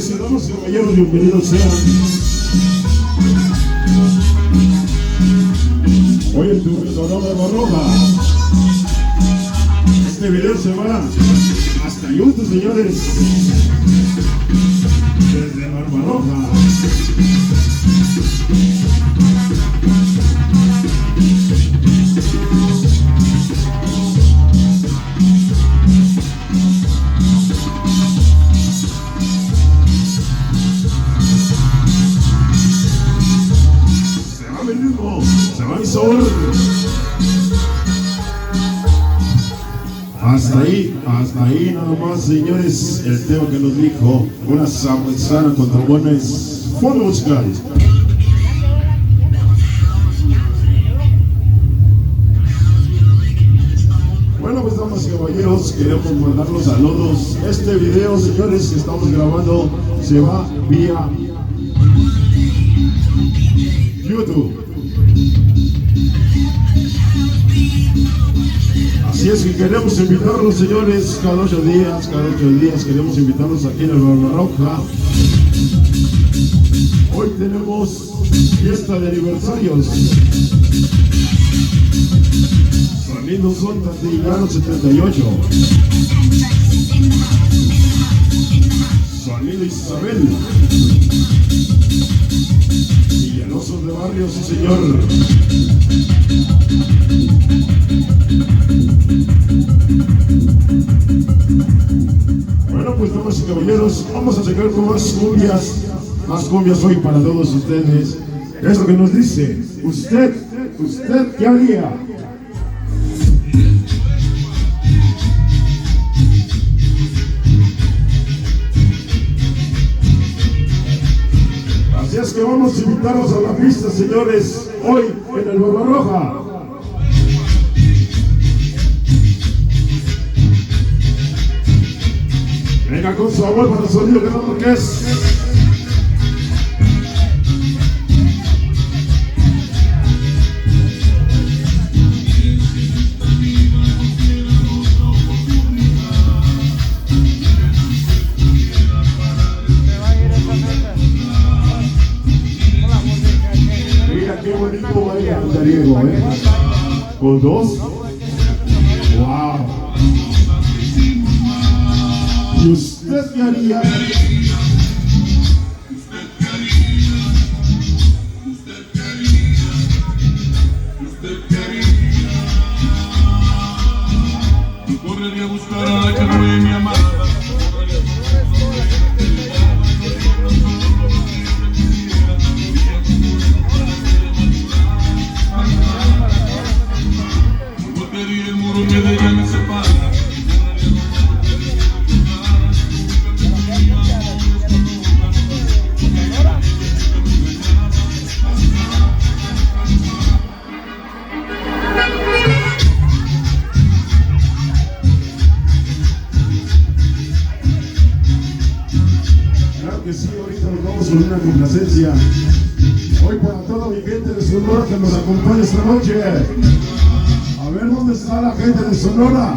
sí, damas y caballeros, bienvenidos sean. Hoy en tu restaurante de Barroja. Este video se va hasta YouTube, señores. Desde Barbarroja. Se va mi sabor. Hasta ahí nada más, señores, el tema que nos dijo una sabrosana con trombones, fondo musical. Bueno, pues damas y caballeros, queremos mandar los saludos. Este video, señores, que estamos grabando se va vía YouTube. Así es que queremos invitarlos, señores, cada 8 días queremos invitarlos aquí en el Barbarroja. Hoy tenemos fiesta de aniversarios. Saliendo son Tantillano 78. Saliendo Isabel. Villalozos de Barrio, sí señor. Bueno, pues damas y caballeros, vamos a seguir con más cumbias hoy para todos ustedes. Esto que nos dice, usted, ¿qué haría? Así es que vamos a invitarlos a la pista, señores, hoy en el Barbarroja. Venga con su amor para el sonido que no que es. Mira qué bonito baila el Diego, con dos. Wow. ¿Y usted qué haría? Yo correría a buscar a la que fue mi amada. Yo botaría el muro que de ella me separa. Que sí, ahorita nos vamos con una complacencia. Hoy para toda mi gente de Sonora que nos acompaña esta noche. A ver dónde está la gente de Sonora.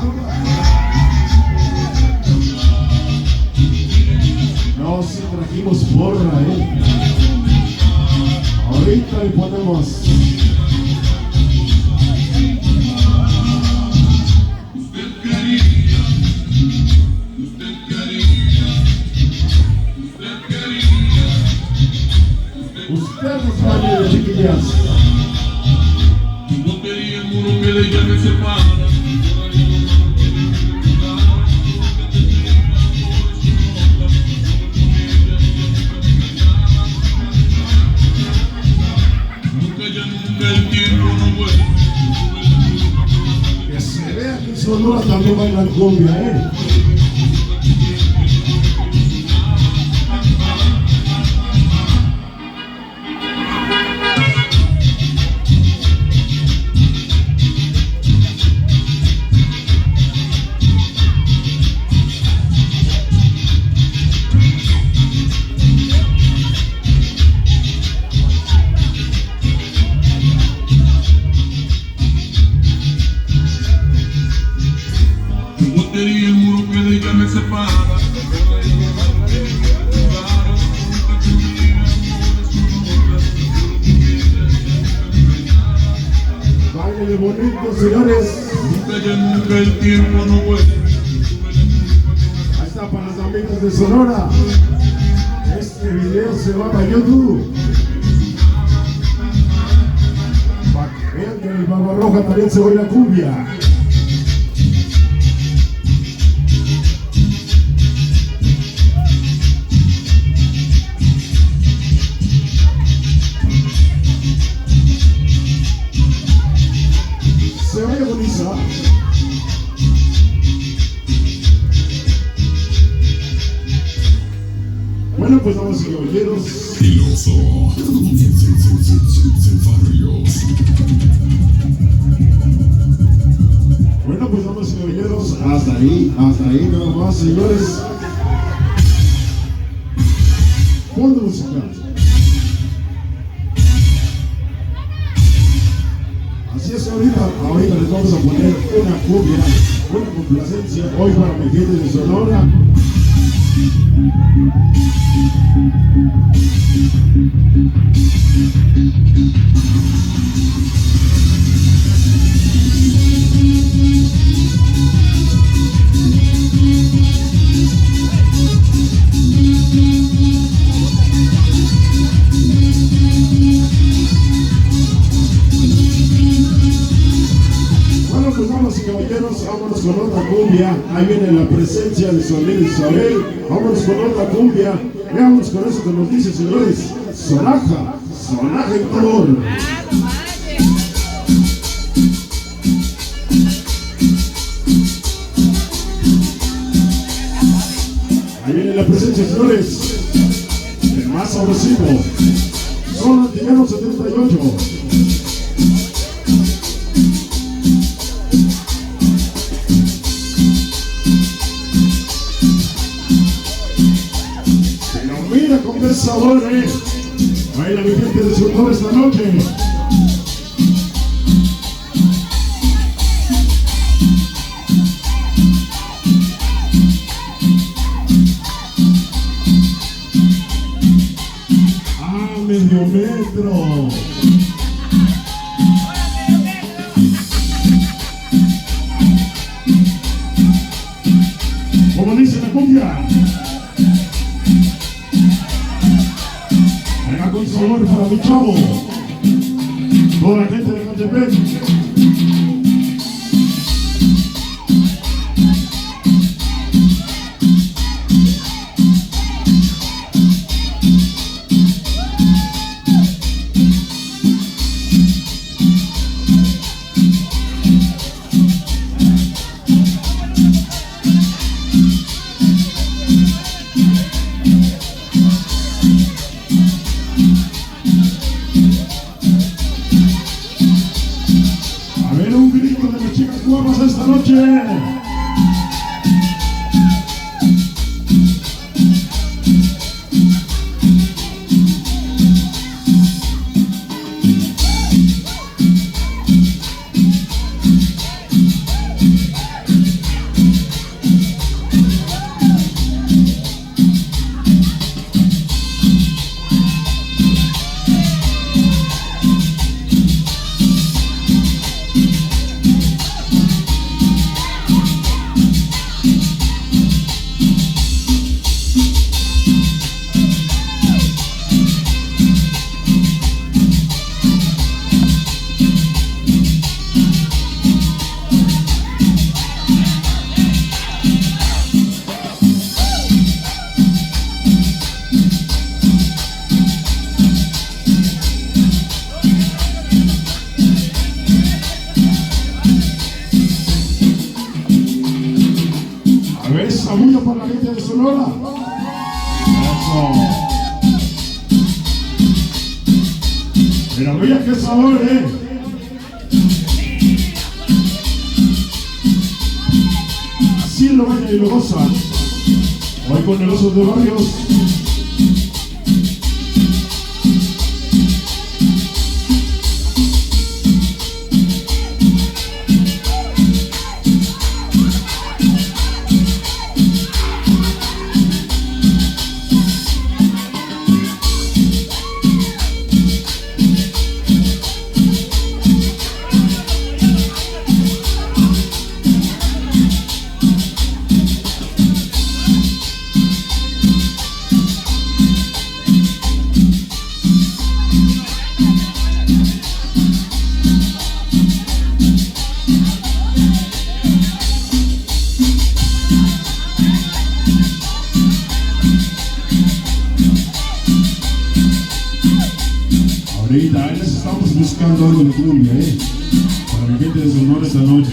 No, sí trajimos porra, Ahorita le ponemos. Usted nos vaya de chiquillas. Yo botaría el muro que de ella me separa. Nunca el tiempo no vuelve. Que se vea que en Sonora también bailan cumbia, Yo botaría el muro que de Baile bonito, señores. Nunca ya nunca el tiempo no vuelve. Ahí está para los amigos de Sonora. Este video se va para YouTube. Para que vean que en el Barbarroja también se baila cumbia. Se vaya bonita. Bueno, pues vamos a caballeros. Filoso Barrios. Bueno, pues vamos a caballeros. Hasta ahí nada más, señores. Ponte música. Así es, ahorita les vamos a poner una cumbia, una complacencia hoy para mi gente de Sonora. Bueno, pues vamos, caballeros, vámonos con otra cumbia. Ahí viene la presencia de su amiga Isabel. Vámonos con otra cumbia. Veamos con eso que nos dice, señores. Sonaja en color. Ahí viene la presencia, señores. El más sabrosito. Son Antillano 78. Mira con qué sabor, baila mi gente de Sonora esta noche. A medio metro. Como dice la cumbia. Con sabor para mi chavo, toda la gente de Catepec. Guapas esta noche. Esa bulla para la gente de Sonora. Eso. Pero mira qué sabor, Así lo baila y lo goza. Hoy con el Osos de Barrios. buscando algo de cumbia, para mi gente de Sonora esta noche.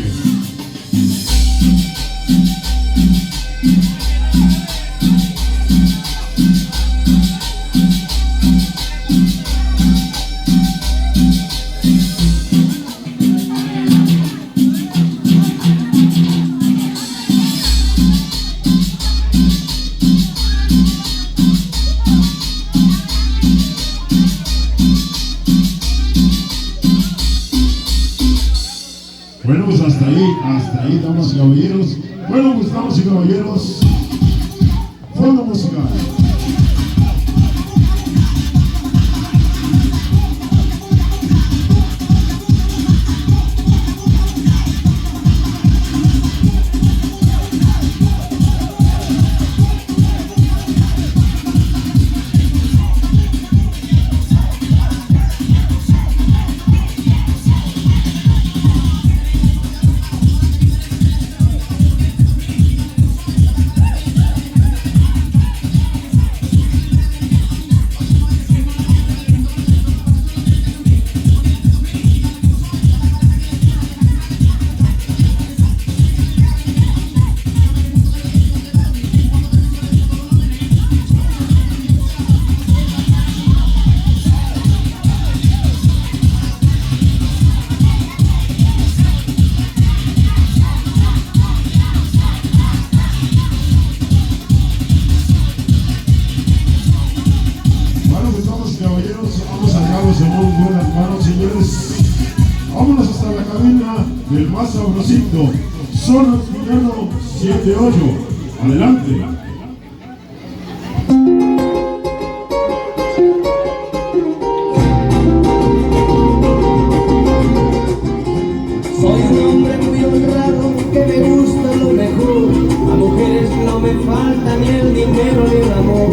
Bueno, pues hasta ahí, damas y caballeros. Bueno, pues damas y caballeros, fondo musical. Vámonos hasta la cabina del más sabrosito, Zona Villano 78. Adelante. Soy un hombre muy honrado que me gusta lo mejor. A mujeres no me falta ni el dinero ni el amor.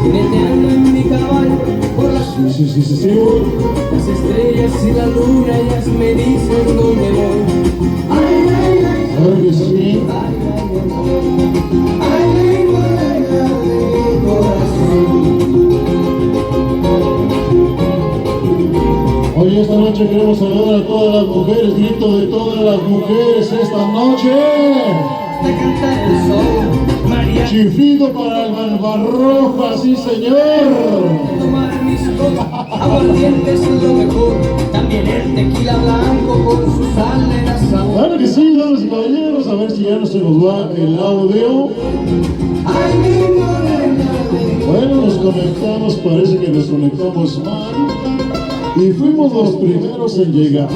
Jineteando en mi caballo por las las estrellas y la luna, ellas me dicen dónde voy. Ay, ay, ay, Claro que sí. ay, ay, ay, morena de mi corazón. Hoy esta noche queremos saludar a todas las mujeres, grito de todas las mujeres esta noche. De cantar el sol, María. Chiflido para el Barbarroja, sí señor. Tomar mis copas, aguardiente es lo mejor. También el tequila blanco con su sal de la sabor. Claro que sí, damas y caballeros, a ver si ya no se nos va el audio. Ay, mi morena de Bueno, nos conectamos, parece que nos conectamos mal. Y fuimos los primeros en llegar.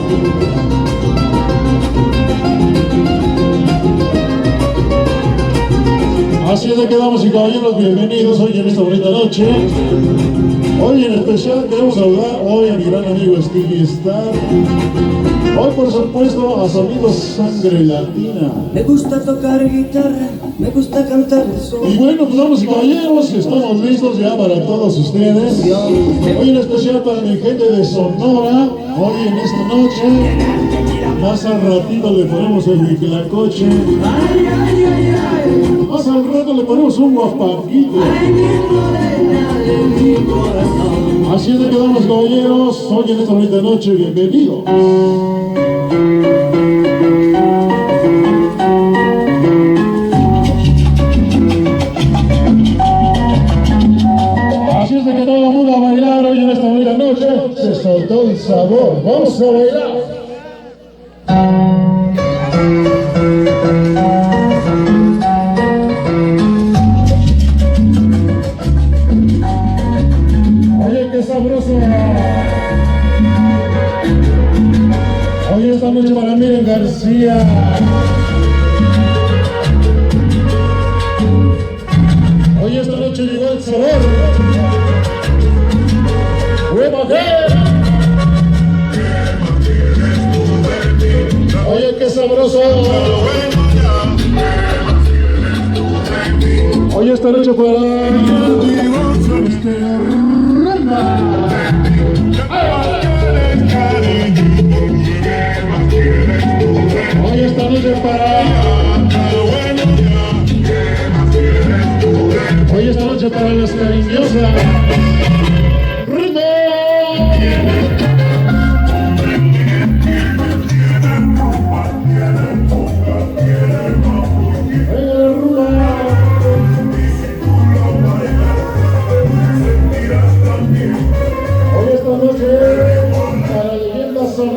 Así es de que, damas y caballeros, bienvenidos hoy en esta bonita noche. Hoy en especial queremos saludar hoy a mi gran amigo Stevie Star. Hoy, por supuesto, a su amigo Sangre Latina. Me gusta tocar guitarra, me gusta cantar el sol. Y bueno, pues damas y caballeros, estamos listos ya para todos ustedes. Hoy en especial para mi gente de Sonora, hoy en esta noche. Más al ratito le ponemos el huitlacoche. Ay, ay, ay, ay. Más al rato le ponemos un guapanguito. Ay, mi morena de mi corazón. Así es de que, damas y caballeros, hoy en esta bonita noche, bienvenidos. Así es de que todo el mundo a bailar hoy en esta bonita noche. Se soltó el sabor. Vamos a bailar. Oye, qué sabroso. Hoy esta noche para Miren García. Hoy esta noche llegó el sabor. Oye, qué sabroso. Hoy esta noche para hoy esta noche para hoy esta noche para las cariñosas. ¡Ritmo!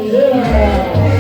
sonidera.